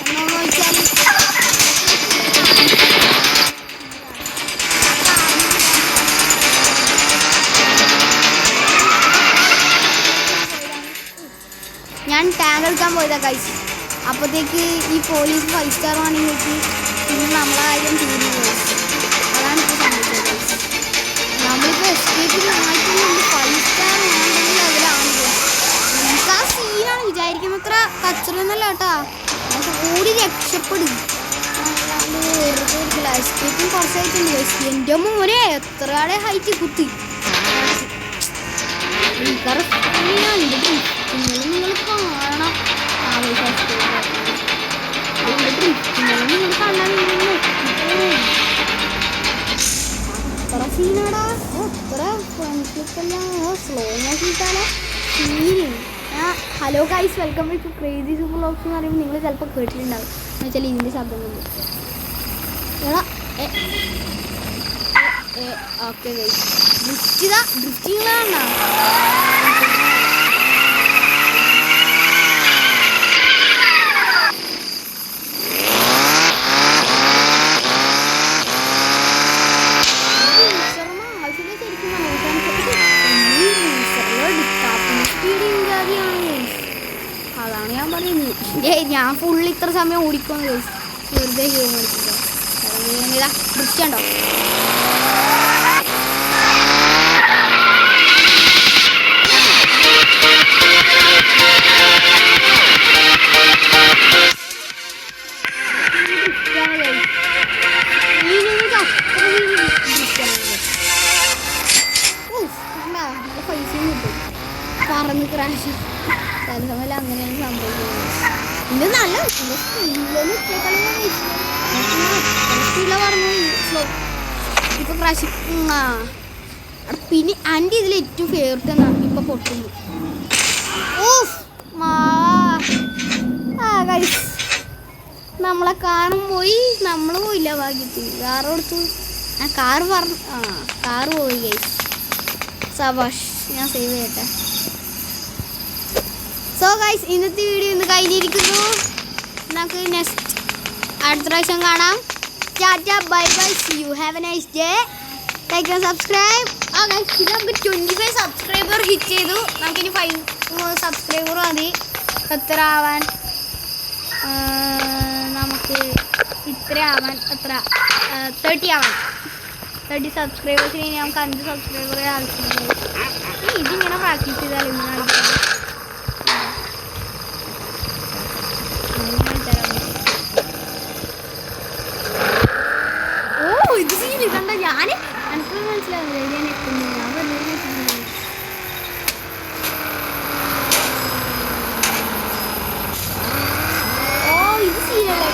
എന്നോന്ന് വെച്ചാൽ ഞാൻ ടാങ്ക് എടുക്കാൻ പോയതാ ഗൈസ്. അപ്പോഴത്തേക്ക് ഈ പോലീസ് 5 സ്റ്റാർ വാണിംഗ് വെച്ച് പിന്നെ നമ്മളെ കാര്യം തീരുന്നു ഗൈസ്. അതാണ് ഇപ്പോൾ സംഭവിച്ചത് ഗൈസ്. നമ്മളിപ്പോൾ എസ്കേപ്പിന് ആയിട്ടുള്ള 5 സ്റ്റാർ വേണ്ടെങ്കിൽ അതിലാണ് നമുക്ക് ആ സീനാണ് വിചാരിക്കുന്നത്ര കച്ചറൊന്നല്ല കേട്ടാ. നമുക്ക് ഓടി രക്ഷപ്പെടും. അല്ലാണ്ട് വെറുതെ എസ്കേപ്പും കുറച്ചായിട്ടുണ്ട് ഗൈസ്. എൻ്റെ മോനെ എത്ര ആളെ ഹൈറ്റ് കുത്തി നിങ്ങൾ കാണണം. നിങ്ങൾ കാണാൻ എത്ര സീനാടാ, എത്ര ഫ്രണ്ട്ഷിപ്പെല്ലാം സ്ലോ നോക്കിയിട്ടാണ് scene. Hello guys, welcome back to Crazy Super Vlogs എന്ന് പറയുമ്പോൾ നിങ്ങൾ ചിലപ്പോൾ കേട്ടിട്ടുണ്ടാവും. എന്ന് വെച്ചാൽ ഇതിൻ്റെ ശബ്ദം കൊണ്ട് ഓക്കെ ഗൈസ്. ഡ്രിഫ്റ്റിങ്ങളാണ് അതാണ് ഞാൻ പറയുന്നത്. ഞാൻ ഫുള്ള് ഇത്ര സമയം ഓടിക്കുമെന്ന് ചോദിച്ചു. വെറുതെ ഗെയിം കളിക്കുക. ഇതാ ഡ്രിഫ്റ്റ് ഉണ്ടോ? പൈസയും കിട്ടും. പറന്ന് ക്രാഷ് ചില സമയം അങ്ങനെയാണ് സംഭവിക്കുന്നത്. ഇത് നല്ല പറഞ്ഞു ഇപ്പൊ ക്രാഷ്. പിന്നെ എൻ്റെ ഇതിൽ ഏറ്റവും ഫേവററ്റ് എന്നാണ് ഇപ്പൊ പൊട്ടുന്നു. നമ്മളെ കാറും പോയി, നമ്മൾ പോയില്ല ഭാഗ്യത്തിന്. കാറ് കൊടുത്തു. കാറ് പറഞ്ഞു. കാറ് പോയി ഗൈസ്. സബാഷ്, ഞാൻ സേവ് ചെയ്യട്ടെ. സോ ഗൈസ്, ഇന്നത്തെ വീഡിയോ ഇന്ന് കഴിഞ്ഞിരിക്കുന്നു. നമുക്ക് നെക്സ്റ്റ് അടുത്ത പ്രാവശ്യം കാണാം. ടാറ്റ, bye bye, see you, have a nice day, like and subscribe. Guys, ഇത് നമുക്ക് 25 സബ്സ്ക്രൈബർ ഹിറ്റ് ചെയ്തു. നമുക്കിനി 5 സബ്സ്ക്രൈബർ മതി. എത്ര ആവാൻ? നമുക്ക് ഇത്ര ആവാൻ എത്ര 30 ആവാൻ. 30 സബ്സ്ക്രൈബേഴ്സിന് ഇനി നമുക്ക് 5 സബ്സ്ക്രൈബറെ ആവശ്യമുള്ളൂ. ഇതിങ്ങനെ പ്രാക്ടീസ് ചെയ്താൽ ഇങ്ങനെ ഇത് സീൻ കണ്ട ഞാൻ എനിക്ക് മനസ്സിലാവില്ല. ഞാൻ ഇത് സീനല്ലേ.